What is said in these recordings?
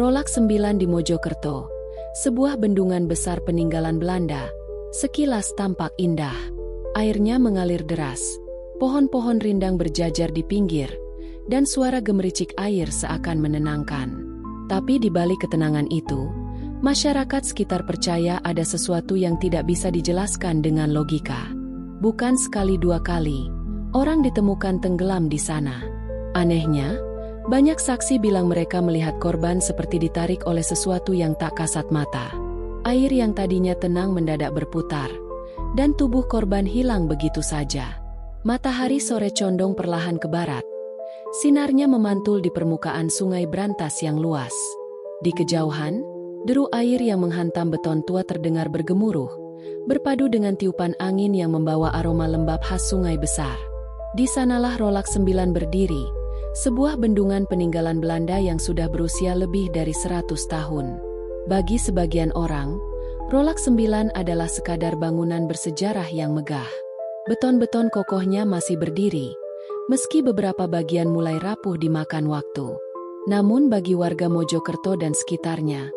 Rolak 9 di Mojokerto, sebuah bendungan besar peninggalan Belanda. Sekilas tampak indah. Airnya mengalir deras, pohon-pohon rindang berjajar di pinggir, dan suara gemericik air seakan menenangkan. Tapi di balik ketenangan itu, masyarakat sekitar percaya ada sesuatu yang tidak bisa dijelaskan dengan logika. Bukan sekali dua kali, orang ditemukan tenggelam di sana. Anehnya, banyak saksi bilang mereka melihat korban seperti ditarik oleh sesuatu yang tak kasat mata. Air yang tadinya tenang mendadak berputar, dan tubuh korban hilang begitu saja. Matahari sore condong perlahan ke barat. Sinarnya memantul di permukaan sungai berantas yang luas. Di kejauhan, deru air yang menghantam beton tua terdengar bergemuruh, berpadu dengan tiupan angin yang membawa aroma lembab khas sungai besar. Di sanalah Rolak 9 berdiri, sebuah bendungan peninggalan Belanda yang sudah berusia lebih dari 100 tahun. Bagi sebagian orang, Rolak 9 adalah sekadar bangunan bersejarah yang megah. Beton-beton kokohnya masih berdiri, meski beberapa bagian mulai rapuh dimakan waktu. Namun bagi warga Mojokerto dan sekitarnya,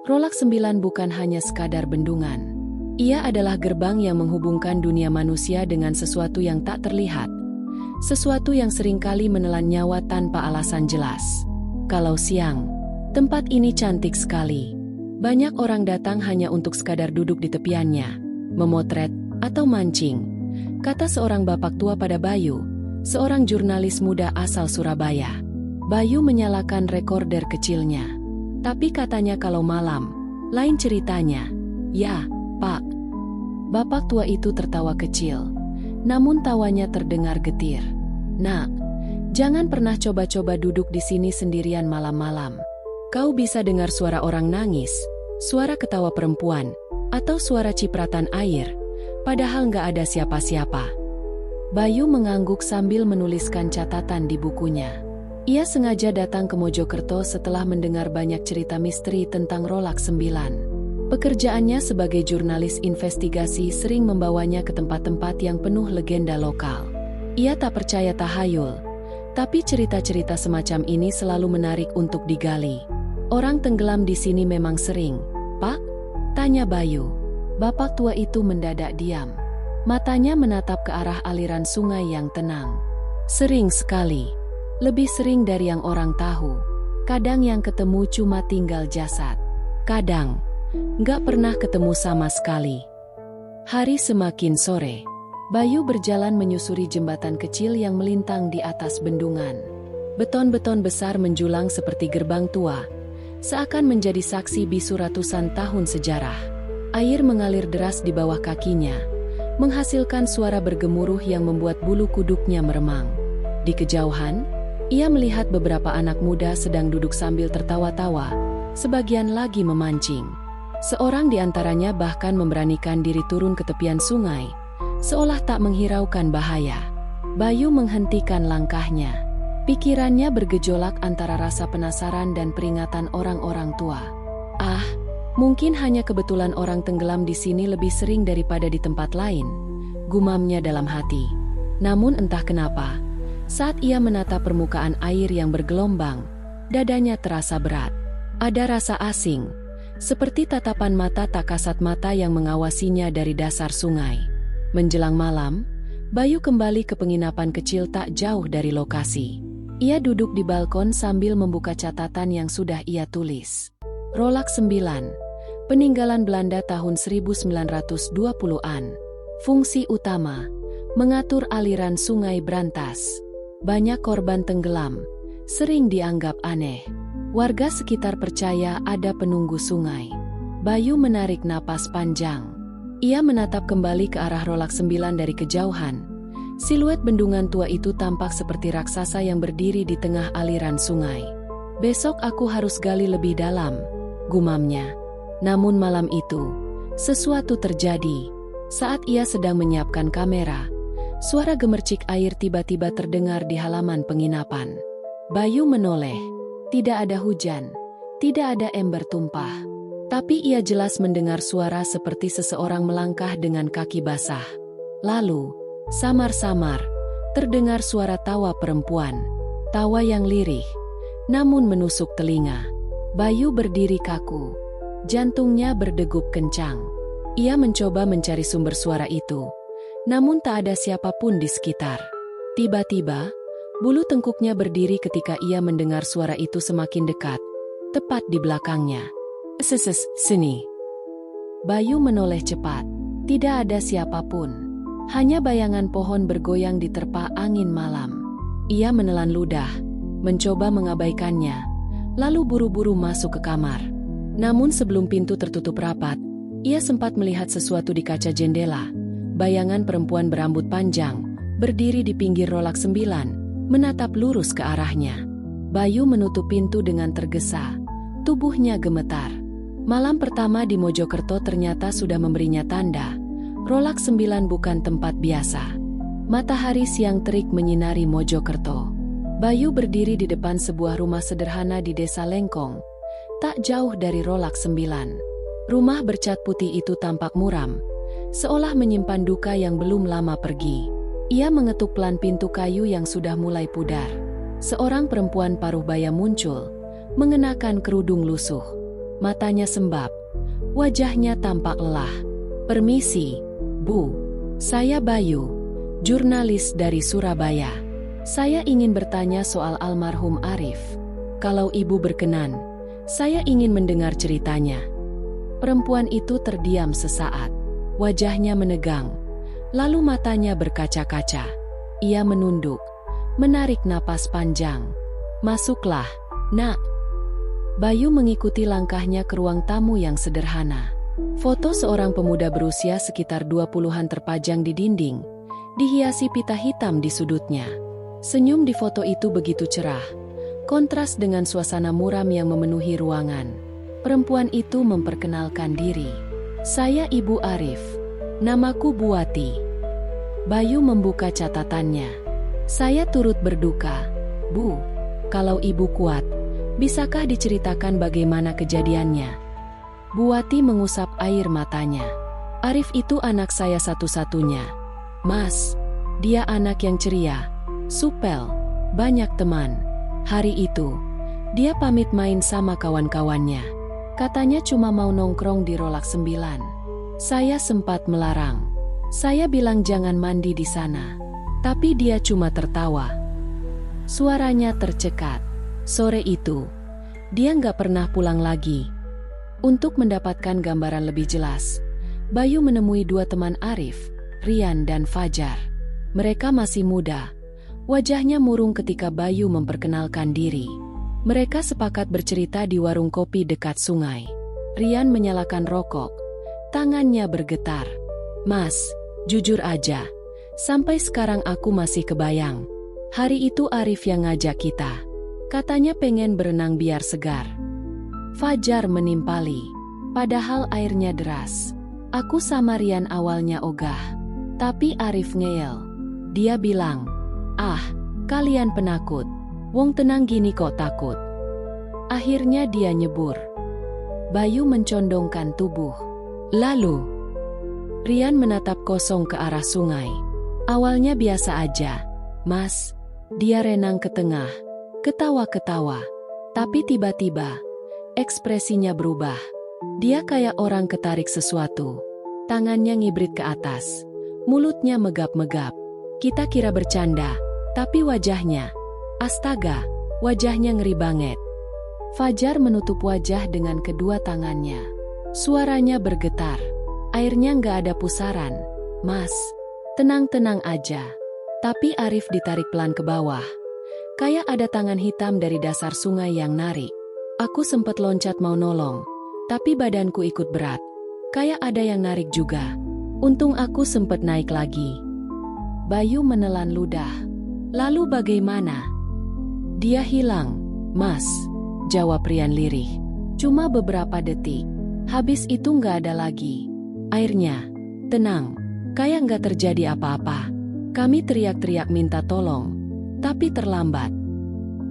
Rolak 9 bukan hanya sekadar bendungan. Ia adalah gerbang yang menghubungkan dunia manusia dengan sesuatu yang tak terlihat. Sesuatu yang seringkali menelan nyawa tanpa alasan jelas. Kalau siang, tempat ini cantik sekali. Banyak orang datang hanya untuk sekadar duduk di tepiannya, memotret, atau mancing, kata seorang bapak tua pada Bayu, seorang jurnalis muda asal Surabaya. Bayu menyalakan rekorder kecilnya. Tapi katanya kalau malam, lain ceritanya. Ya, Pak. Bapak tua itu tertawa kecil. Namun tawanya terdengar getir. Nak, jangan pernah coba-coba duduk di sini sendirian malam-malam. Kau bisa dengar suara orang nangis, suara ketawa perempuan, atau suara cipratan air, padahal nggak ada siapa-siapa. Bayu mengangguk sambil menuliskan catatan di bukunya. Ia sengaja datang ke Mojokerto setelah mendengar banyak cerita misteri tentang Rolak 9. Pekerjaannya sebagai jurnalis investigasi sering membawanya ke tempat-tempat yang penuh legenda lokal. Ia tak percaya tahayul, tapi cerita-cerita semacam ini selalu menarik untuk digali. Orang tenggelam di sini memang sering, Pak? Tanya Bayu. Bapak tua itu mendadak diam. Matanya menatap ke arah aliran sungai yang tenang. Sering sekali. Lebih sering dari yang orang tahu. Kadang yang ketemu cuma tinggal jasad. Kadang nggak pernah ketemu sama sekali. Hari semakin sore, Bayu berjalan menyusuri jembatan kecil yang melintang di atas bendungan. Beton-beton besar menjulang seperti gerbang tua, seakan menjadi saksi bisu ratusan tahun sejarah. Air mengalir deras di bawah kakinya, menghasilkan suara bergemuruh yang membuat bulu kuduknya meremang. Di kejauhan, ia melihat beberapa anak muda sedang duduk sambil tertawa-tawa, sebagian lagi memancing. Seorang di antaranya bahkan memberanikan diri turun ke tepian sungai, seolah tak menghiraukan bahaya. Bayu menghentikan langkahnya. Pikirannya bergejolak antara rasa penasaran dan peringatan orang-orang tua. Ah, mungkin hanya kebetulan orang tenggelam di sini lebih sering daripada di tempat lain, gumamnya dalam hati. Namun entah kenapa, saat ia menatap permukaan air yang bergelombang, dadanya terasa berat. Ada rasa asing, seperti tatapan mata tak kasat mata yang mengawasinya dari dasar sungai. Menjelang malam, Bayu kembali ke penginapan kecil tak jauh dari lokasi. Ia duduk di balkon sambil membuka catatan yang sudah ia tulis. Rolak 9, peninggalan Belanda tahun 1920-an. Fungsi utama, mengatur aliran sungai berantas. Banyak korban tenggelam, sering dianggap aneh. Warga sekitar percaya ada penunggu sungai. Bayu menarik napas panjang. Ia menatap kembali ke arah Rolak 9 dari kejauhan. Siluet bendungan tua itu tampak seperti raksasa yang berdiri di tengah aliran sungai. Besok aku harus gali lebih dalam, gumamnya. Namun malam itu, sesuatu terjadi. Saat ia sedang menyiapkan kamera, suara gemercik air tiba-tiba terdengar di halaman penginapan. Bayu menoleh. Tidak ada hujan, tidak ada ember tumpah. Tapi ia jelas mendengar suara seperti seseorang melangkah dengan kaki basah. Lalu, samar-samar, terdengar suara tawa perempuan. Tawa yang lirih, namun menusuk telinga. Bayu berdiri kaku. Jantungnya berdegup kencang. Ia mencoba mencari sumber suara itu, namun tak ada siapapun di sekitar. Tiba-tiba, bulu tengkuknya berdiri ketika ia mendengar suara itu semakin dekat, tepat di belakangnya. Sini. Bayu menoleh cepat. Tidak ada siapapun. Hanya bayangan pohon bergoyang diterpa angin malam. Ia menelan ludah, mencoba mengabaikannya, lalu buru-buru masuk ke kamar. Namun sebelum pintu tertutup rapat, ia sempat melihat sesuatu di kaca jendela. Bayangan perempuan berambut panjang, berdiri di pinggir rolak 9, menatap lurus ke arahnya. Bayu menutup pintu dengan tergesa. Tubuhnya gemetar. Malam pertama di Mojokerto ternyata sudah memberinya tanda. Rolak 9 bukan tempat biasa. Matahari siang terik menyinari Mojokerto. Bayu berdiri di depan sebuah rumah sederhana di Desa Lengkong, tak jauh dari rolak 9. Rumah bercat putih itu tampak muram, seolah menyimpan duka yang belum lama pergi. Ia mengetuk pelan pintu kayu yang sudah mulai pudar. Seorang perempuan paruh baya muncul, mengenakan kerudung lusuh. Matanya sembab, wajahnya tampak lelah. "Permisi, Bu. Saya Bayu, jurnalis dari Surabaya. Saya ingin bertanya soal almarhum Arif. Kalau Ibu berkenan, saya ingin mendengar ceritanya." Perempuan itu terdiam sesaat. Wajahnya menegang, lalu matanya berkaca-kaca. Ia menunduk, menarik napas panjang. "Masuklah, Nak." Bayu mengikuti langkahnya ke ruang tamu yang sederhana. Foto seorang pemuda berusia sekitar 20-an terpajang di dinding, dihiasi pita hitam di sudutnya. Senyum di foto itu begitu cerah, kontras dengan suasana muram yang memenuhi ruangan. Perempuan itu memperkenalkan diri. "Saya Ibu Arif. Namaku Buati." Bayu membuka catatannya. "Saya turut berduka, Bu. Kalau Ibu kuat, bisakah diceritakan bagaimana kejadiannya?" Buati mengusap air matanya. "Arif itu anak saya satu-satunya, Mas. Dia anak yang ceria, supel, banyak teman. Hari itu, dia pamit main sama kawan-kawannya. Katanya cuma mau nongkrong di rolak 9. Saya sempat melarang. Saya bilang jangan mandi di sana. Tapi dia cuma tertawa." Suaranya tercekat. Sore itu, dia nggak pernah pulang lagi. Untuk mendapatkan gambaran lebih jelas, Bayu menemui dua teman Arif, Rian dan Fajar. Mereka masih muda. Wajahnya murung ketika Bayu memperkenalkan diri. Mereka sepakat bercerita di warung kopi dekat sungai. Rian menyalakan rokok. Tangannya bergetar. "Mas, jujur aja, sampai sekarang aku masih kebayang. Hari itu Arif yang ngajak kita. Katanya pengen berenang biar segar." Fajar menimpali. Padahal airnya deras. "Aku sama Rian awalnya ogah. Tapi Arif ngeyel. Dia bilang, 'Ah, kalian penakut. Wong tenang gini kok takut.' Akhirnya dia nyebur." Bayu mencondongkan tubuh. "Lalu?" Rian menatap kosong ke arah sungai. "Awalnya biasa aja, Mas. Dia renang ke tengah, ketawa-ketawa. Tapi tiba-tiba, ekspresinya berubah. Dia kayak orang ketarik sesuatu. Tangannya ngibrit ke atas. Mulutnya megap-megap. Kita kira bercanda, tapi wajahnya, astaga, wajahnya ngeri banget." Fajar menutup wajah dengan kedua tangannya. Suaranya bergetar. "Airnya nggak ada pusaran, Mas. Tenang-tenang aja." Tapi Arif ditarik pelan ke bawah. Kayak ada tangan hitam dari dasar sungai yang narik. Aku sempet loncat mau nolong, tapi badanku ikut berat. Kayak ada yang narik juga. Untung aku sempet naik lagi. Bayu menelan ludah. "Lalu bagaimana?" "Dia hilang, Mas," jawab Rian lirih. "Cuma beberapa detik. Habis itu nggak ada lagi. Airnya tenang, kayak nggak terjadi apa-apa. Kami teriak-teriak minta tolong, tapi terlambat.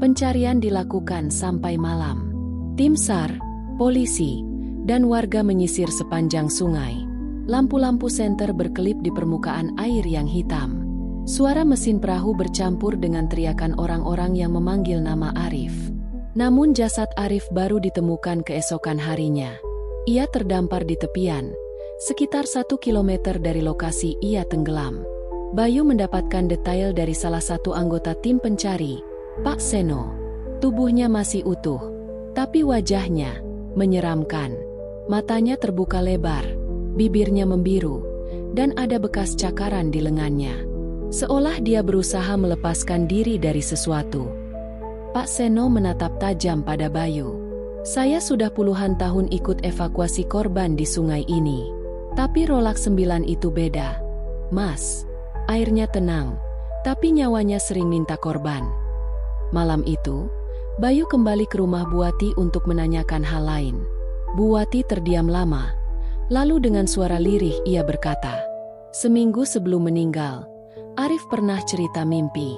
Pencarian dilakukan sampai malam. Tim SAR, polisi, dan warga menyisir sepanjang sungai. Lampu-lampu senter berkelip di permukaan air yang hitam. Suara mesin perahu bercampur dengan teriakan orang-orang yang memanggil nama Arif. Namun jasad Arif baru ditemukan keesokan harinya. Ia terdampar di tepian, sekitar 1 kilometer dari lokasi ia tenggelam. Bayu mendapatkan detail dari salah satu anggota tim pencari, Pak Seno. Tubuhnya masih utuh, tapi wajahnya menyeramkan. Matanya terbuka lebar, bibirnya membiru, dan ada bekas cakaran di lengannya. Seolah dia berusaha melepaskan diri dari sesuatu. Pak Seno menatap tajam pada Bayu. Saya sudah puluhan tahun ikut evakuasi korban di sungai ini. Tapi Rolex 9 itu beda. Mas, airnya tenang, tapi nyawanya sering minta korban. Malam itu, Bayu kembali ke rumah Buati untuk menanyakan hal lain. Buati terdiam lama, lalu dengan suara lirih ia berkata, seminggu sebelum meninggal, Arif pernah cerita mimpi.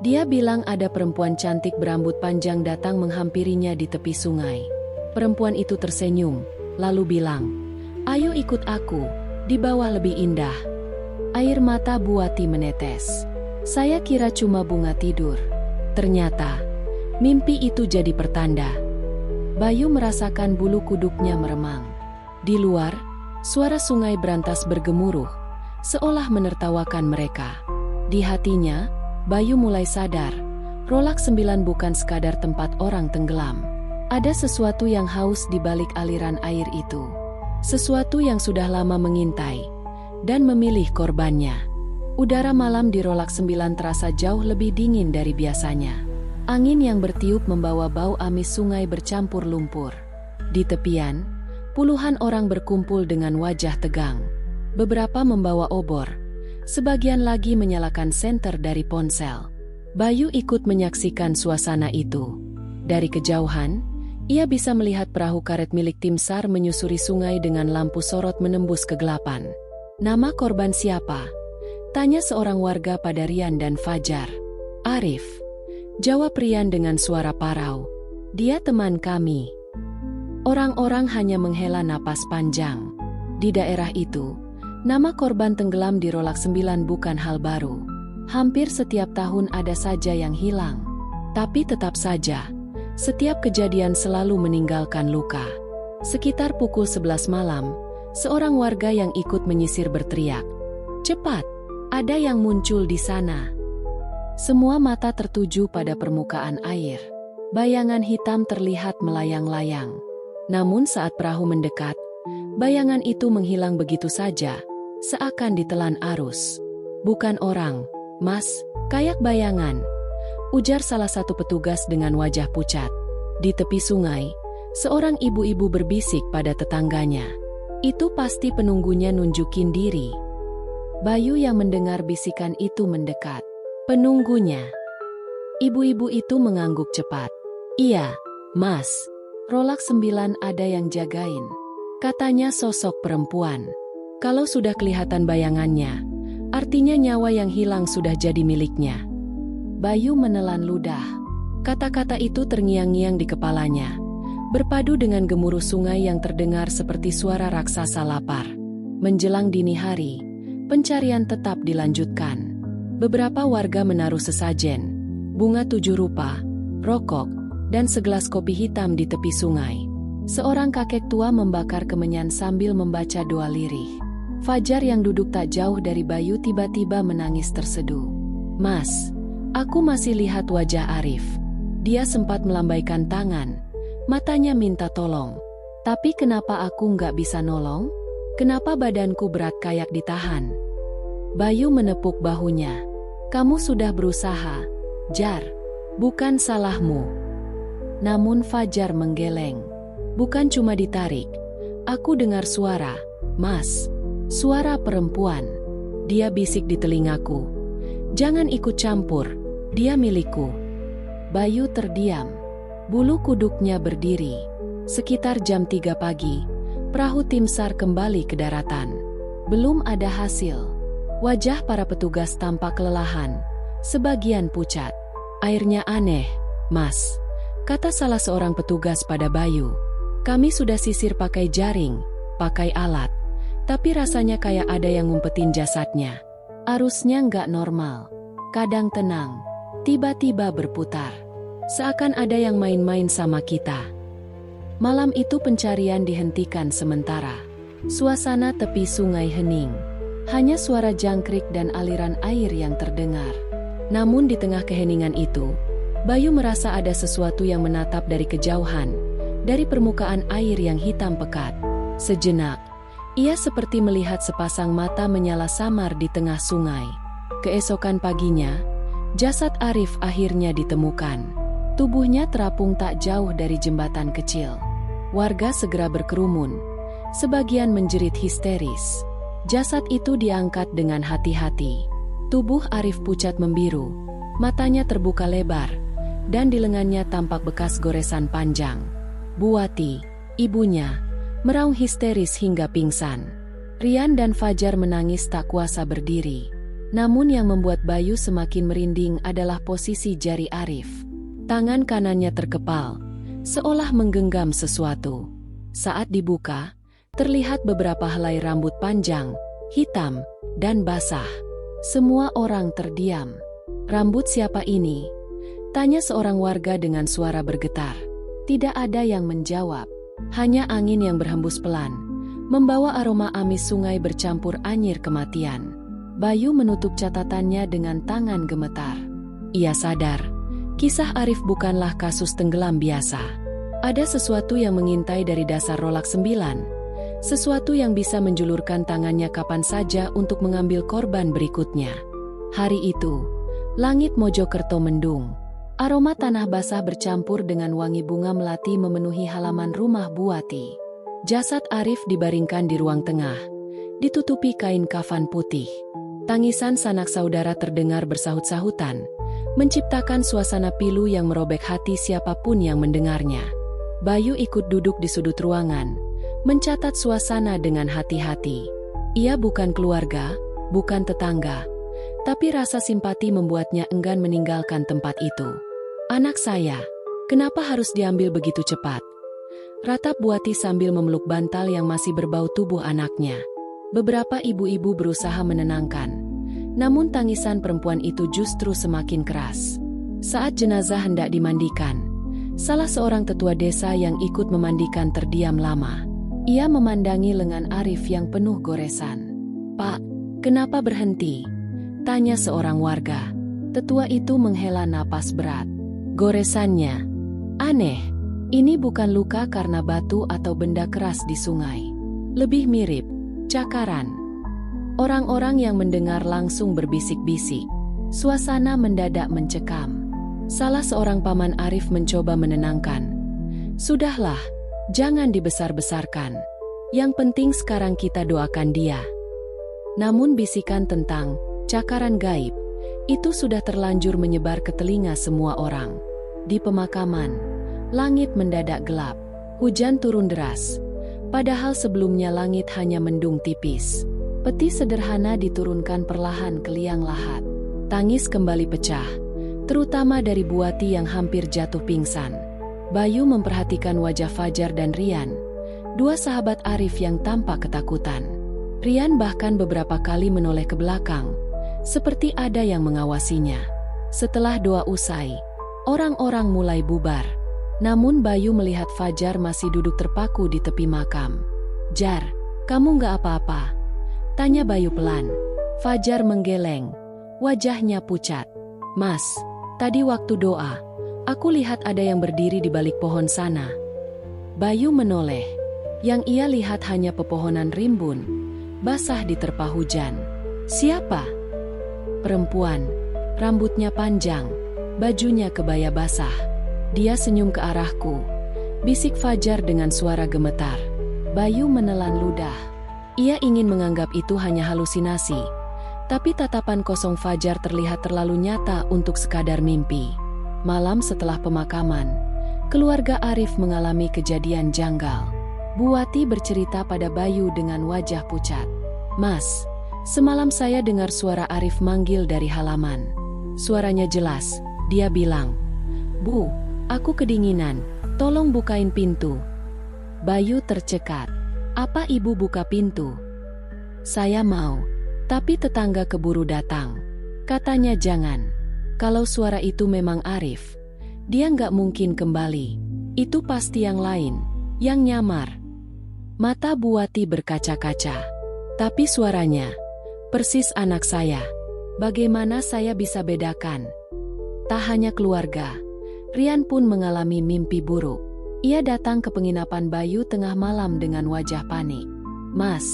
Dia bilang ada perempuan cantik berambut panjang datang menghampirinya di tepi sungai. Perempuan itu tersenyum, lalu bilang, ayo ikut aku, di bawah lebih indah. Air mata Buati menetes. Saya kira cuma bunga tidur. Ternyata, mimpi itu jadi pertanda. Bayu merasakan bulu kuduknya meremang. Di luar, suara sungai berantas bergemuruh, seolah menertawakan mereka. Di hatinya, Bayu mulai sadar, Rolex 9 bukan sekadar tempat orang tenggelam. Ada sesuatu yang haus di balik aliran air itu. Sesuatu yang sudah lama mengintai dan memilih korbannya. Udara malam di Rolex 9 terasa jauh lebih dingin dari biasanya. Angin yang bertiup membawa bau amis sungai bercampur lumpur. Di tepian, puluhan orang berkumpul dengan wajah tegang. Beberapa membawa obor. Sebagian lagi menyalakan senter dari ponsel. Bayu ikut menyaksikan suasana itu. Dari kejauhan, ia bisa melihat perahu karet milik tim SAR menyusuri sungai dengan lampu sorot menembus kegelapan. Nama korban siapa? Tanya seorang warga pada Rian dan Fajar. Arif. Jawab Rian dengan suara parau. Dia teman kami. Orang-orang hanya menghela napas panjang. Di daerah itu, nama korban tenggelam di Rolex 9 bukan hal baru. Hampir setiap tahun ada saja yang hilang. Tapi tetap saja, setiap kejadian selalu meninggalkan luka. Sekitar pukul 11 malam, seorang warga yang ikut menyisir berteriak, "Cepat, ada yang muncul di sana." Semua mata tertuju pada permukaan air. Bayangan hitam terlihat melayang-layang. Namun saat perahu mendekat, bayangan itu menghilang begitu saja, seakan ditelan arus. Bukan orang, Mas, kayak bayangan, ujar salah satu petugas dengan wajah pucat. Di tepi sungai, seorang ibu-ibu berbisik pada tetangganya. Itu pasti penunggunya nunjukin diri. Bayu yang mendengar bisikan itu mendekat. Penunggunya. Ibu-ibu itu mengangguk cepat. Iya, Mas, Rolex 9 ada yang jagain. Katanya sosok perempuan. Kalau sudah kelihatan bayangannya, artinya nyawa yang hilang sudah jadi miliknya. Bayu menelan ludah. Kata-kata itu terngiang-ngiang di kepalanya, berpadu dengan gemuruh sungai yang terdengar seperti suara raksasa lapar. Menjelang dini hari, pencarian tetap dilanjutkan. Beberapa warga menaruh sesajen, bunga 7 rupa, rokok, dan segelas kopi hitam di tepi sungai. Seorang kakek tua membakar kemenyan sambil membaca doa lirih. Fajar yang duduk tak jauh dari Bayu tiba-tiba menangis terseduh. Mas, aku masih lihat wajah Arif. Dia sempat melambaikan tangan, matanya minta tolong. Tapi kenapa aku nggak bisa nolong? Kenapa badanku berat kayak ditahan? Bayu menepuk bahunya. Kamu sudah berusaha, Jar. Bukan salahmu. Namun Fajar menggeleng. Bukan cuma ditarik. Aku dengar suara, Mas. Suara perempuan. Dia bisik di telingaku. Jangan ikut campur, dia milikku. Bayu terdiam. Bulu kuduknya berdiri. Sekitar jam 3 pagi, perahu tim SAR kembali ke daratan. Belum ada hasil. Wajah para petugas tampak kelelahan, sebagian pucat. Airnya aneh, Mas, kata salah seorang petugas pada Bayu. Kami sudah sisir pakai jaring, pakai alat, tapi rasanya kayak ada yang ngumpetin jasadnya. Arusnya nggak normal, kadang tenang, tiba-tiba berputar. Seakan ada yang main-main sama kita. Malam itu pencarian dihentikan sementara. Suasana tepi sungai hening. Hanya suara jangkrik dan aliran air yang terdengar. Namun di tengah keheningan itu, Bayu merasa ada sesuatu yang menatap dari kejauhan, dari permukaan air yang hitam pekat. Sejenak, ia seperti melihat sepasang mata menyala samar di tengah sungai. Keesokan paginya, jasad Arif akhirnya ditemukan. Tubuhnya terapung tak jauh dari jembatan kecil. Warga segera berkerumun. Sebagian menjerit histeris. Jasad itu diangkat dengan hati-hati. Tubuh Arif pucat membiru. Matanya terbuka lebar. Dan di lengannya tampak bekas goresan panjang. Buati, ibunya, meraung histeris hingga pingsan. Rian dan Fajar menangis tak kuasa berdiri. Namun yang membuat Bayu semakin merinding adalah posisi jari Arif. Tangan kanannya terkepal, seolah menggenggam sesuatu. Saat dibuka, terlihat beberapa helai rambut panjang, hitam, dan basah. Semua orang terdiam. "Rambut siapa ini?" tanya seorang warga dengan suara bergetar. Tidak ada yang menjawab. Hanya angin yang berhembus pelan, membawa aroma amis sungai bercampur anyir kematian. Bayu menutup catatannya dengan tangan gemetar. Ia sadar, kisah Arif bukanlah kasus tenggelam biasa. Ada sesuatu yang mengintai dari dasar Rolak 9. Sesuatu yang bisa menjulurkan tangannya kapan saja untuk mengambil korban berikutnya. Hari itu, langit Mojokerto mendung. Aroma tanah basah bercampur dengan wangi bunga melati memenuhi halaman rumah Buati. Jasad Arif dibaringkan di ruang tengah, ditutupi kain kafan putih. Tangisan sanak saudara terdengar bersahut-sahutan, menciptakan suasana pilu yang merobek hati siapapun yang mendengarnya. Bayu ikut duduk di sudut ruangan, mencatat suasana dengan hati-hati. Ia bukan keluarga, bukan tetangga, tapi rasa simpati membuatnya enggan meninggalkan tempat itu. "Anak saya, kenapa harus diambil begitu cepat?" ratap Buati sambil memeluk bantal yang masih berbau tubuh anaknya. Beberapa ibu-ibu berusaha menenangkan, namun tangisan perempuan itu justru semakin keras. Saat jenazah hendak dimandikan, salah seorang tetua desa yang ikut memandikan terdiam lama. Ia memandangi lengan Arif yang penuh goresan. "Pak, kenapa berhenti?" tanya seorang warga. Tetua itu menghela napas berat. "Goresannya aneh. Ini bukan luka karena batu atau benda keras di sungai. Lebih mirip cakaran." Orang-orang yang mendengar langsung berbisik-bisik. Suasana mendadak mencekam. Salah seorang paman Arif mencoba menenangkan. "Sudahlah, jangan dibesar-besarkan. Yang penting sekarang kita doakan dia." Namun bisikan tentang cakaran gaib itu sudah terlanjur menyebar ke telinga semua orang. Di pemakaman, langit mendadak gelap. Hujan turun deras. Padahal sebelumnya langit hanya mendung tipis. Peti sederhana diturunkan perlahan ke liang lahat. Tangis kembali pecah, terutama dari Buati yang hampir jatuh pingsan. Bayu memperhatikan wajah Fajar dan Rian, dua sahabat Arif yang tampak ketakutan. Rian bahkan beberapa kali menoleh ke belakang, seperti ada yang mengawasinya. Setelah doa usai, orang-orang mulai bubar. Namun Bayu melihat Fajar masih duduk terpaku di tepi makam. "Jar, kamu nggak apa-apa?" tanya Bayu pelan. Fajar menggeleng, wajahnya pucat. "Mas, tadi waktu doa, aku lihat ada yang berdiri di balik pohon sana." Bayu menoleh. Yang ia lihat hanya pepohonan rimbun, basah diterpa hujan. "Siapa?" "Perempuan, rambutnya panjang, bajunya kebaya basah. Dia senyum ke arahku," bisik Fajar dengan suara gemetar. Bayu menelan ludah. Ia ingin menganggap itu hanya halusinasi, tapi tatapan kosong Fajar terlihat terlalu nyata untuk sekadar mimpi. Malam setelah pemakaman, keluarga Arif mengalami kejadian janggal. Buati bercerita pada Bayu dengan wajah pucat. "Mas, semalam saya dengar suara Arif manggil dari halaman. Suaranya jelas, dia bilang, 'Bu, aku kedinginan, tolong bukain pintu.'" Bayu tercekat. "Apa ibu buka pintu?" "Saya mau, tapi tetangga keburu datang. Katanya jangan." Kalau suara itu memang Arif, Dia nggak mungkin kembali. Itu pasti yang lain, yang nyamar. Mata Bu Wati berkaca-kaca. Tapi suaranya, persis anak saya. Bagaimana saya bisa bedakan? Tak hanya keluarga, Rian pun mengalami mimpi buruk. Ia datang ke penginapan Bayu tengah malam dengan wajah panik. "Mas,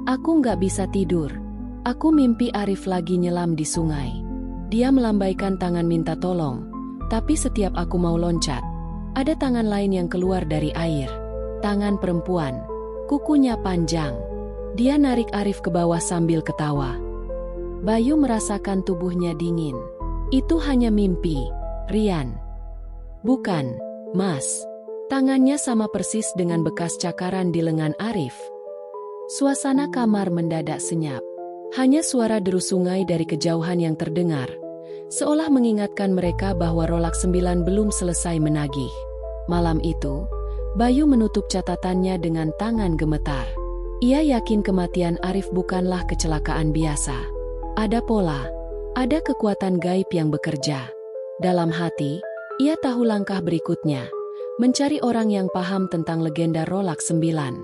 aku nggak bisa tidur. Aku mimpi Arif lagi nyelam di sungai." Dia melambaikan tangan minta tolong, tapi setiap aku mau loncat, ada tangan lain yang keluar dari air. Tangan perempuan, kukunya panjang. Dia narik Arif ke bawah sambil ketawa. Bayu merasakan tubuhnya dingin. "Itu hanya mimpi, Rian." "Bukan, Mas." Tangannya sama persis dengan bekas cakaran di lengan Arif. Suasana kamar mendadak senyap. Hanya suara deru sungai dari kejauhan yang terdengar, seolah mengingatkan mereka bahwa Rolak 9 belum selesai menagih. Malam itu, Bayu menutup catatannya dengan tangan gemetar. Ia yakin kematian Arif bukanlah kecelakaan biasa. Ada pola, ada kekuatan gaib yang bekerja. Dalam hati, ia tahu langkah berikutnya. Mencari orang yang paham tentang legenda Rolak 9.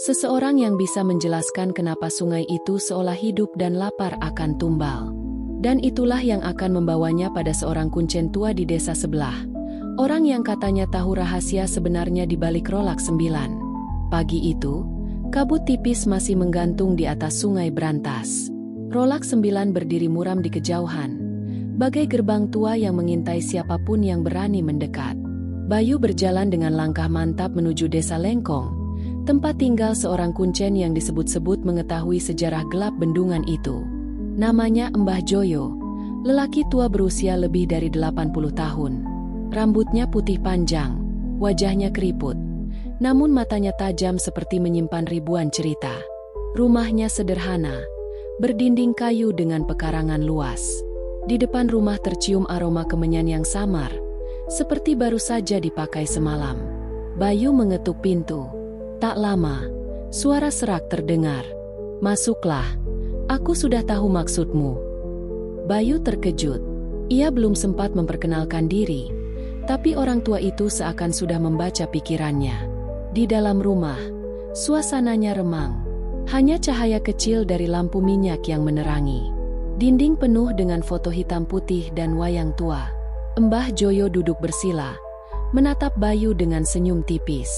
Seseorang yang bisa menjelaskan kenapa sungai itu seolah hidup dan lapar akan tumbal. Dan itulah yang akan membawanya pada seorang kuncen tua di desa sebelah. Orang yang katanya tahu rahasia sebenarnya di balik Rolak 9. Pagi itu, kabut tipis masih menggantung di atas sungai berantas. Rolak 9 berdiri muram di kejauhan, bagai gerbang tua yang mengintai siapapun yang berani mendekat. Bayu berjalan dengan langkah mantap menuju desa Lengkong, tempat tinggal seorang kuncen yang disebut-sebut mengetahui sejarah gelap bendungan itu. Namanya Mbah Joyo, lelaki tua berusia lebih dari 80 tahun. Rambutnya putih panjang, wajahnya keriput, namun matanya tajam seperti menyimpan ribuan cerita. Rumahnya sederhana, berdinding kayu dengan pekarangan luas. Di depan rumah tercium aroma kemenyan yang samar, seperti baru saja dipakai semalam. Bayu mengetuk pintu. Tak lama, suara serak terdengar. "Masuklah, aku sudah tahu maksudmu." Bayu terkejut. Ia belum sempat memperkenalkan diri, tapi orang tua itu seakan sudah membaca pikirannya. Di dalam rumah, suasananya remang. Hanya cahaya kecil dari lampu minyak yang menerangi. Dinding penuh dengan foto hitam putih dan wayang tua. Mbah Joyo duduk bersila, menatap Bayu dengan senyum tipis.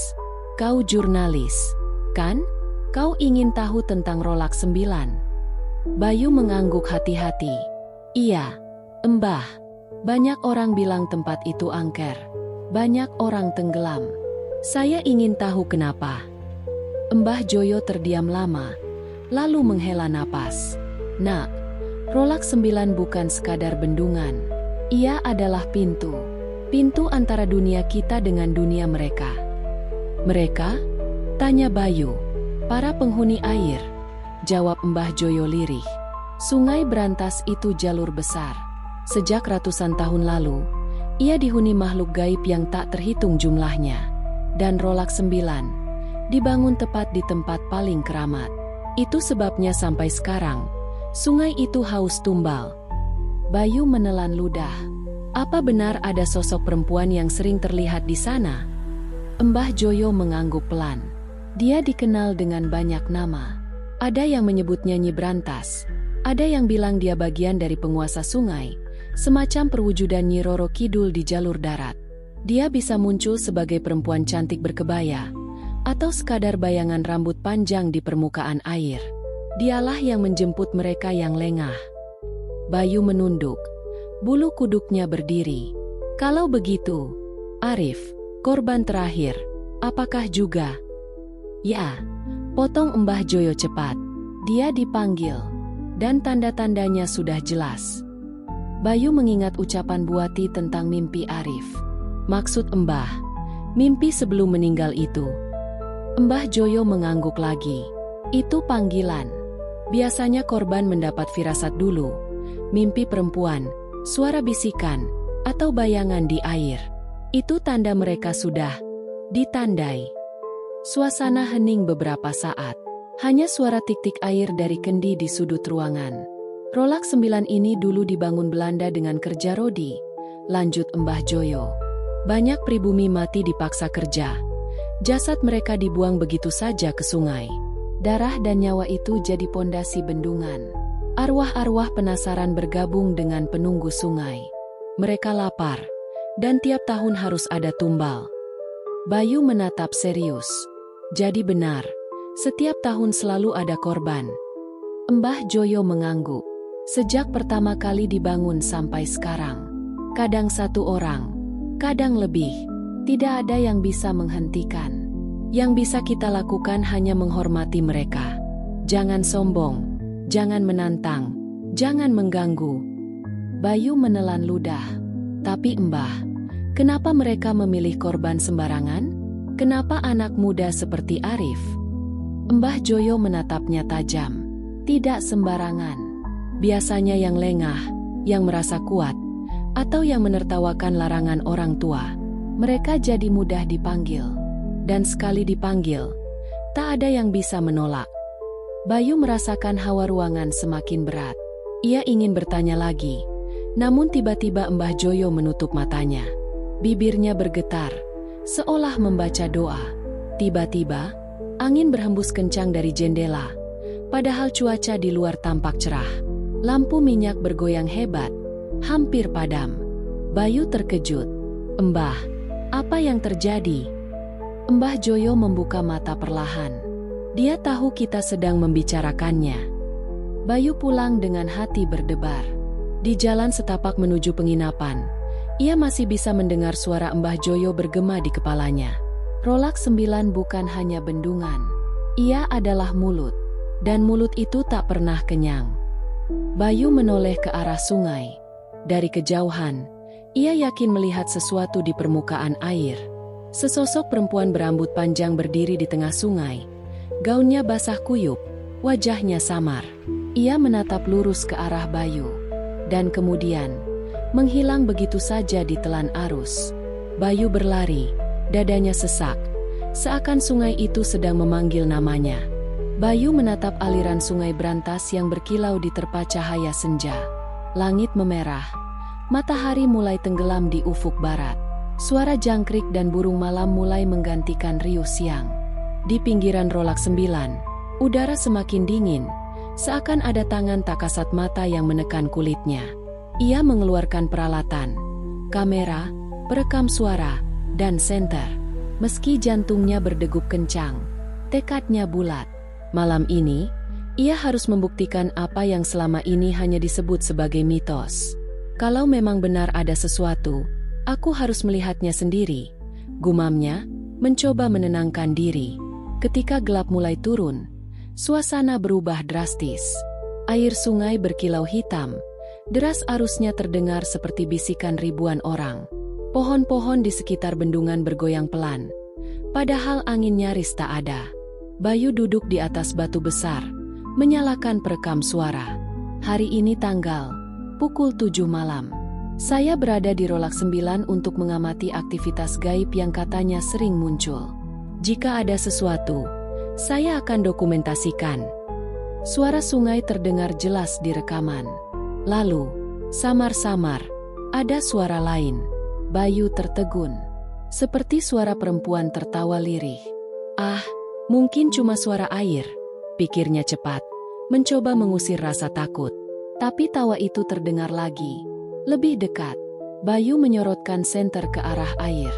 "Kau jurnalis, kan? Kau ingin tahu tentang Rolak 9?" Bayu mengangguk hati-hati. "Iya, Mbah. Banyak orang bilang tempat itu angker. Banyak orang tenggelam. Saya ingin tahu kenapa." Mbah Joyo terdiam lama, lalu menghela napas. "Nak, Rolak 9 bukan sekadar bendungan. Ia adalah pintu. Pintu antara dunia kita dengan dunia mereka." "Mereka?" tanya Bayu. "Para penghuni air," jawab Mbah Joyo lirih. "Sungai berantas itu jalur besar. Sejak ratusan tahun lalu, ia dihuni makhluk gaib yang tak terhitung jumlahnya. Dan Rolak 9 dibangun tepat di tempat paling keramat. Itu sebabnya sampai sekarang, sungai itu haus tumbal." Bayu menelan ludah. "Apa benar ada sosok perempuan yang sering terlihat di sana?" Mbah Joyo mengangguk pelan. Dia dikenal dengan banyak nama. Ada yang menyebutnya Nyi Brantas. Ada yang bilang dia bagian dari penguasa sungai, semacam perwujudan Nyi Roro Kidul di jalur darat. Dia bisa muncul sebagai perempuan cantik berkebaya, atau sekadar bayangan rambut panjang di permukaan air. Dialah yang menjemput mereka yang lengah. Bayu menunduk. Bulu kuduknya berdiri. "Kalau begitu, Arif, korban terakhir, apakah juga?" "Ya," potong Mbah Joyo cepat. "Dia dipanggil, dan tanda-tandanya sudah jelas." Bayu mengingat ucapan Bu Wati tentang mimpi Arif. "Maksud Mbah, mimpi sebelum meninggal itu?" Mbah Joyo mengangguk lagi. "Itu panggilan. Biasanya korban mendapat firasat dulu. Mimpi perempuan, suara bisikan, atau bayangan di air. Itu tanda mereka sudah ditandai." Suasana hening beberapa saat. Hanya suara tik-tik air dari kendi di sudut ruangan. "Rolak 9 ini dulu dibangun Belanda dengan kerja rodi," lanjut Mbah Joyo. Banyak pribumi mati dipaksa kerja. Jasad mereka dibuang begitu saja ke sungai. Darah dan nyawa itu jadi pondasi bendungan. Arwah-arwah penasaran bergabung dengan penunggu sungai. Mereka lapar, dan tiap tahun harus ada tumbal. Bayu menatap serius. Jadi benar, setiap tahun selalu ada korban. Mbah Joyo mengangguk. Sejak pertama kali dibangun sampai sekarang, kadang satu orang, kadang lebih, tidak ada yang bisa menghentikan. Yang bisa kita lakukan hanya menghormati mereka. Jangan sombong, jangan menantang, jangan mengganggu. Bayu menelan ludah. Tapi Mbah, kenapa mereka memilih korban sembarangan? Kenapa anak muda seperti Arif? Mbah Joyo menatapnya tajam. Tidak sembarangan. Biasanya yang lengah, yang merasa kuat, atau yang menertawakan larangan orang tua. Mereka jadi mudah dipanggil. Dan sekali dipanggil, tak ada yang bisa menolak. Bayu merasakan hawa ruangan semakin berat. Ia ingin bertanya lagi, namun tiba-tiba Mbah Joyo menutup matanya. Bibirnya bergetar, seolah membaca doa. Tiba-tiba, angin berhembus kencang dari jendela, padahal cuaca di luar tampak cerah. Lampu minyak bergoyang hebat, hampir padam. Bayu terkejut. Mbah, apa yang terjadi? Mbah Joyo membuka mata perlahan. Dia tahu kita sedang membicarakannya. Bayu pulang dengan hati berdebar. Di jalan setapak menuju penginapan, ia masih bisa mendengar suara Mbah Joyo bergema di kepalanya. Rolak 9 bukan hanya bendungan. Ia adalah mulut. Dan mulut itu tak pernah kenyang. Bayu menoleh ke arah sungai. Dari kejauhan, ia yakin melihat sesuatu di permukaan air. Sesosok perempuan berambut panjang berdiri di tengah sungai. Gaunnya basah kuyup, wajahnya samar. Ia menatap lurus ke arah Bayu. Dan kemudian, menghilang begitu saja di telan arus. Bayu berlari, dadanya sesak. Seakan sungai itu sedang memanggil namanya. Bayu menatap aliran sungai berantas yang berkilau di terpa cahaya senja. Langit memerah. Matahari mulai tenggelam di ufuk barat. Suara jangkrik dan burung malam mulai menggantikan riuh siang. Di pinggiran Rolak 9, udara semakin dingin. Seakan ada tangan tak kasat mata yang menekan kulitnya. Ia mengeluarkan peralatan, kamera, perekam suara, dan senter. Meski jantungnya berdegup kencang, tekadnya bulat. Malam ini, ia harus membuktikan apa yang selama ini hanya disebut sebagai mitos. Kalau memang benar ada sesuatu, aku harus melihatnya sendiri. Gumamnya, mencoba menenangkan diri. Ketika gelap mulai turun, suasana berubah drastis. Air sungai berkilau hitam. Deras arusnya terdengar seperti bisikan ribuan orang. Pohon-pohon di sekitar bendungan bergoyang pelan. Padahal angin nyaris tak ada. Bayu duduk di atas batu besar, menyalakan perekam suara. Hari ini tanggal, pukul 7 malam. Saya berada di Rolak 9 untuk mengamati aktivitas gaib yang katanya sering muncul. Jika ada sesuatu, saya akan dokumentasikan. Suara sungai terdengar jelas di rekaman. Lalu, samar-samar, ada suara lain. Bayu tertegun. Seperti suara perempuan tertawa lirih. Ah, mungkin cuma suara air, pikirnya cepat, mencoba mengusir rasa takut. Tapi tawa itu terdengar lagi, lebih dekat. Bayu menyorotkan senter ke arah air.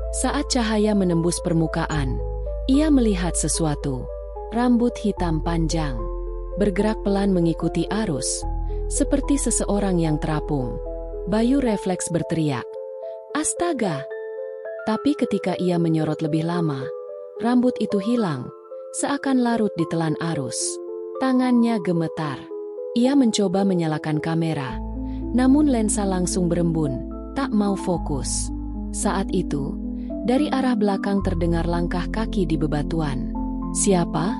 Saat cahaya menembus permukaan, ia melihat sesuatu. Rambut hitam panjang, bergerak pelan mengikuti arus, seperti seseorang yang terapung. Bayu refleks berteriak, "Astaga!" Tapi ketika ia menyorot lebih lama, rambut itu hilang, seakan larut di telan arus. Tangannya gemetar. Ia mencoba menyalakan kamera, namun lensa langsung berembun, tak mau fokus. Saat itu, dari arah belakang terdengar langkah kaki di bebatuan. "Siapa?"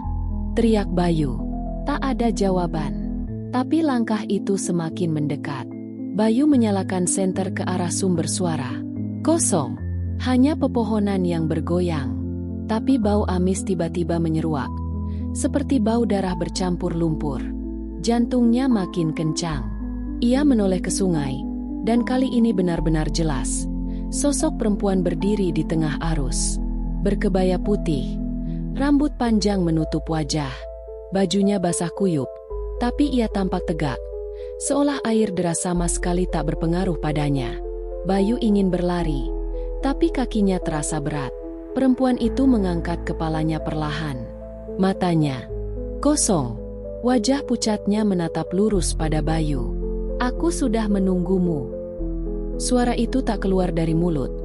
teriak Bayu. Tak ada jawaban. Tapi langkah itu semakin mendekat. Bayu menyalakan senter ke arah sumber suara. Kosong. Hanya pepohonan yang bergoyang. Tapi bau amis tiba-tiba menyeruak. Seperti bau darah bercampur lumpur. Jantungnya makin kencang. Ia menoleh ke sungai. Dan kali ini benar-benar jelas. Sosok perempuan berdiri di tengah arus. Berkebaya putih. Rambut panjang menutup wajah. Bajunya basah kuyup. Tapi ia tampak tegak. Seolah air deras sama sekali tak berpengaruh padanya. Bayu ingin berlari. Tapi kakinya terasa berat. Perempuan itu mengangkat kepalanya perlahan. Matanya kosong. Wajah pucatnya menatap lurus pada Bayu. "Aku sudah menunggumu." Suara itu tak keluar dari mulut,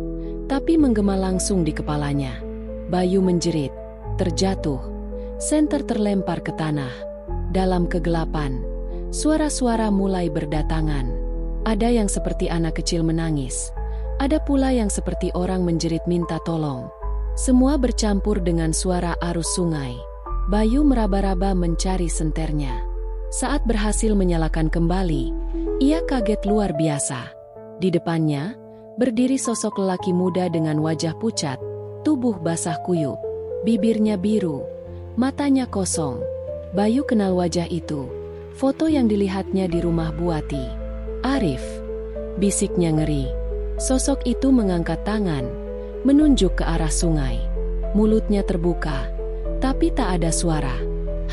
tapi menggema langsung di kepalanya. Bayu menjerit, terjatuh. Senter terlempar ke tanah. Dalam kegelapan, suara-suara mulai berdatangan. Ada yang seperti anak kecil menangis. Ada pula yang seperti orang menjerit minta tolong. Semua bercampur dengan suara arus sungai. Bayu meraba-raba mencari senternya. Saat berhasil menyalakan kembali, ia kaget luar biasa. Di depannya, berdiri sosok lelaki muda dengan wajah pucat, tubuh basah kuyup, bibirnya biru, matanya kosong. Bayu kenal wajah itu, foto yang dilihatnya di rumah Buati. "Arif," bisiknya ngeri. Sosok itu mengangkat tangan, menunjuk ke arah sungai. Mulutnya terbuka, tapi tak ada suara.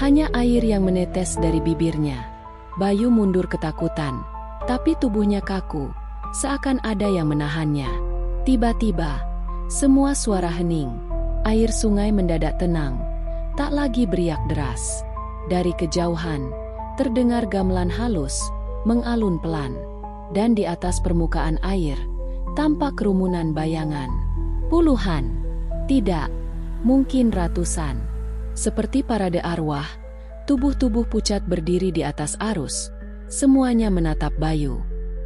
Hanya air yang menetes dari bibirnya. Bayu mundur ketakutan, tapi tubuhnya kaku. Seakan ada yang menahannya. Tiba-tiba, semua suara hening. Air sungai mendadak tenang. Tak lagi beriak deras. Dari kejauhan, terdengar gamelan halus, mengalun pelan. Dan di atas permukaan air, tampak kerumunan bayangan. Puluhan, tidak, mungkin ratusan. Seperti parade arwah, tubuh-tubuh pucat berdiri di atas arus. Semuanya menatap Bayu.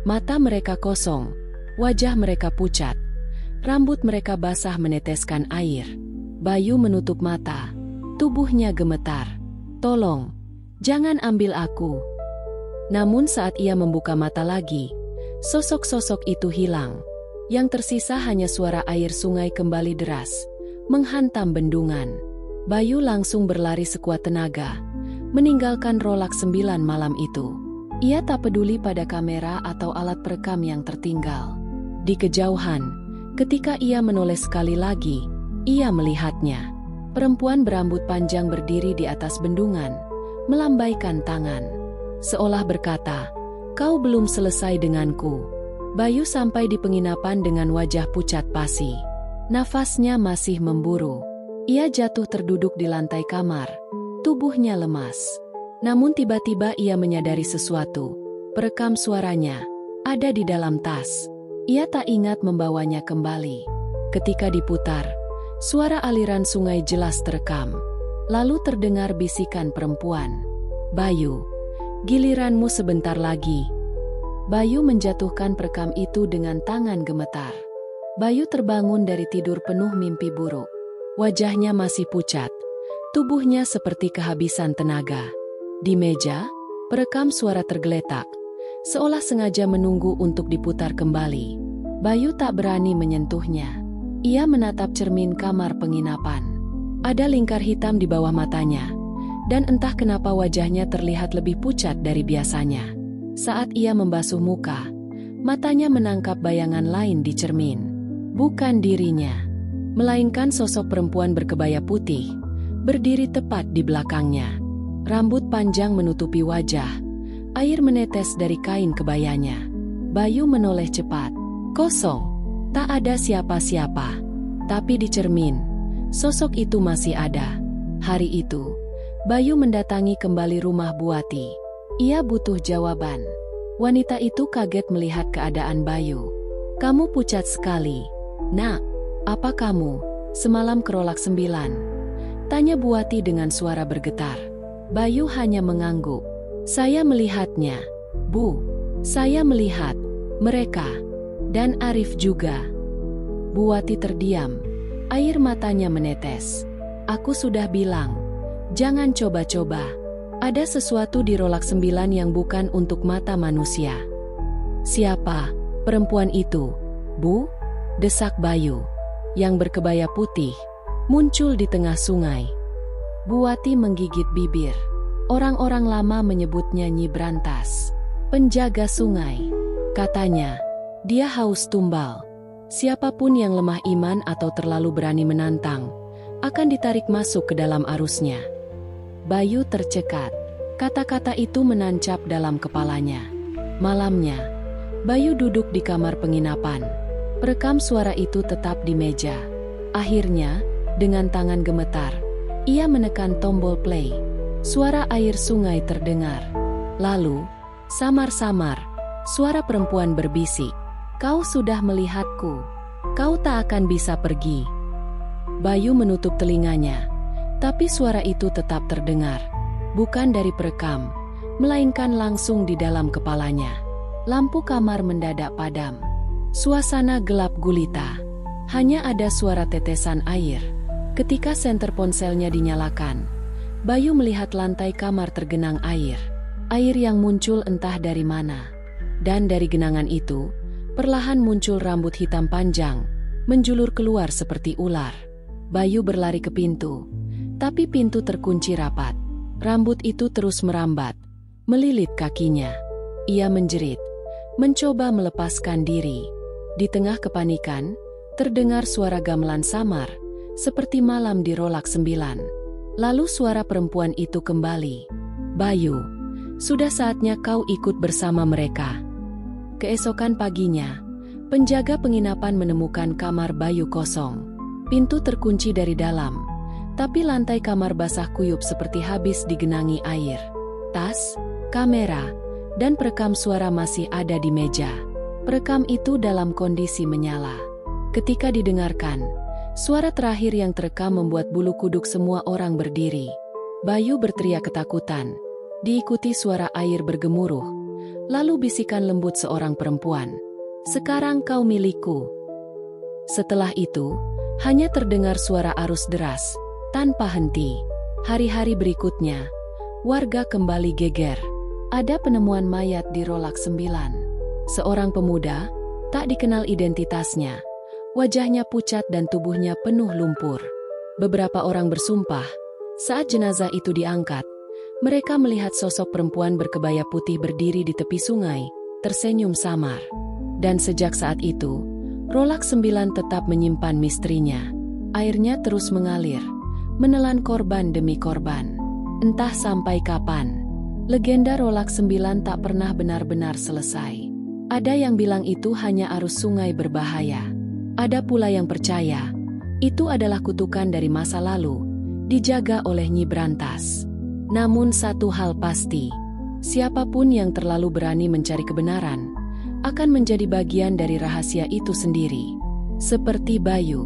Mata mereka kosong, wajah mereka pucat, rambut mereka basah meneteskan air. Bayu menutup mata, tubuhnya gemetar. "Tolong, jangan ambil aku." Namun saat ia membuka mata lagi, sosok-sosok itu hilang. Yang tersisa hanya suara air sungai kembali deras, menghantam bendungan. Bayu langsung berlari sekuat tenaga, meninggalkan Rolak 9 malam itu. Ia tak peduli pada kamera atau alat perekam yang tertinggal. Di kejauhan, ketika ia menoleh sekali lagi, ia melihatnya. Perempuan berambut panjang berdiri di atas bendungan, melambaikan tangan. Seolah berkata, "Kau belum selesai denganku." Bayu sampai di penginapan dengan wajah pucat pasi. Nafasnya masih memburu. Ia jatuh terduduk di lantai kamar. Tubuhnya lemas. Namun tiba-tiba ia menyadari sesuatu. Perekam suaranya ada di dalam tas. Ia tak ingat membawanya kembali. Ketika diputar, suara aliran sungai jelas terekam. Lalu terdengar bisikan perempuan. "Bayu, giliranmu sebentar lagi." Bayu menjatuhkan perekam itu dengan tangan gemetar. Bayu terbangun dari tidur penuh mimpi buruk. Wajahnya masih pucat. Tubuhnya seperti kehabisan tenaga. Di meja, perekam suara tergeletak, seolah sengaja menunggu untuk diputar kembali. Bayu tak berani menyentuhnya. Ia menatap cermin kamar penginapan. Ada lingkar hitam di bawah matanya, dan entah kenapa wajahnya terlihat lebih pucat dari biasanya. Saat ia membasuh muka, matanya menangkap bayangan lain di cermin. Bukan dirinya, melainkan sosok perempuan berkebaya putih, berdiri tepat di belakangnya. Rambut panjang menutupi wajah, air menetes dari kain kebayanya. Bayu menoleh cepat. Kosong, tak ada siapa-siapa. Tapi di cermin, sosok itu masih ada. Hari itu, Bayu mendatangi kembali rumah Buati. Ia butuh jawaban. Wanita itu kaget melihat keadaan Bayu. "Kamu pucat sekali. Nak, apa kamu semalam ke Rolak 9?" tanya Buati dengan suara bergetar. Bayu hanya mengangguk. "Saya melihatnya, Bu. Saya melihat mereka. Dan Arif juga." Buati terdiam. Air matanya menetes. "Aku sudah bilang, jangan coba-coba. Ada sesuatu di Rolak 9 yang bukan untuk mata manusia." "Siapa perempuan itu, Bu?" desak Bayu. Yang berkebaya putih muncul di tengah sungai. Buati menggigit bibir. Orang-orang lama menyebutnya Nyi Brantas, penjaga sungai. Katanya, dia haus tumbal. Siapapun yang lemah iman atau terlalu berani menantang, akan ditarik masuk ke dalam arusnya. Bayu tercekat. Kata-kata itu menancap dalam kepalanya. Malamnya, Bayu duduk di kamar penginapan. Perekam suara itu tetap di meja. Akhirnya, dengan tangan gemetar, ia menekan tombol play. Suara air sungai terdengar. Lalu, samar-samar, suara perempuan berbisik. "Kau sudah melihatku. Kau tak akan bisa pergi." Bayu menutup telinganya, tapi suara itu tetap terdengar. Bukan dari perekam, melainkan langsung di dalam kepalanya. Lampu kamar mendadak padam. Suasana gelap gulita. Hanya ada suara tetesan air. Ketika senter ponselnya dinyalakan, Bayu melihat lantai kamar tergenang air. Air yang muncul entah dari mana. Dan dari genangan itu, perlahan muncul rambut hitam panjang, menjulur keluar seperti ular. Bayu berlari ke pintu, tapi pintu terkunci rapat. Rambut itu terus merambat, melilit kakinya. Ia menjerit, mencoba melepaskan diri. Di tengah kepanikan, terdengar suara gamelan samar, seperti malam di Rolak 9. Lalu suara perempuan itu kembali. "Bayu, sudah saatnya kau ikut bersama mereka." Keesokan paginya, penjaga penginapan menemukan kamar Bayu kosong. Pintu terkunci dari dalam, tapi lantai kamar basah kuyup seperti habis digenangi air. Tas, kamera, dan perekam suara masih ada di meja. Perekam itu dalam kondisi menyala. Ketika didengarkan, suara terakhir yang terekam membuat bulu kuduk semua orang berdiri. Bayu berteriak ketakutan, diikuti suara air bergemuruh, lalu bisikan lembut seorang perempuan, "Sekarang kau milikku." Setelah itu, hanya terdengar suara arus deras, tanpa henti. Hari-hari berikutnya, warga kembali geger. Ada penemuan mayat di Rolak 9. Seorang pemuda, tak dikenal identitasnya. Wajahnya pucat dan tubuhnya penuh lumpur. Beberapa orang bersumpah, saat jenazah itu diangkat, mereka melihat sosok perempuan berkebaya putih berdiri di tepi sungai, tersenyum samar. Dan sejak saat itu, Rolak 9 tetap menyimpan misterinya. Airnya terus mengalir, menelan korban demi korban. Entah sampai kapan, legenda Rolak 9 tak pernah benar-benar selesai. Ada yang bilang itu hanya arus sungai berbahaya. Ada pula yang percaya, itu adalah kutukan dari masa lalu, dijaga oleh Nyi Brantas. Namun satu hal pasti, siapapun yang terlalu berani mencari kebenaran, akan menjadi bagian dari rahasia itu sendiri. Seperti Bayu.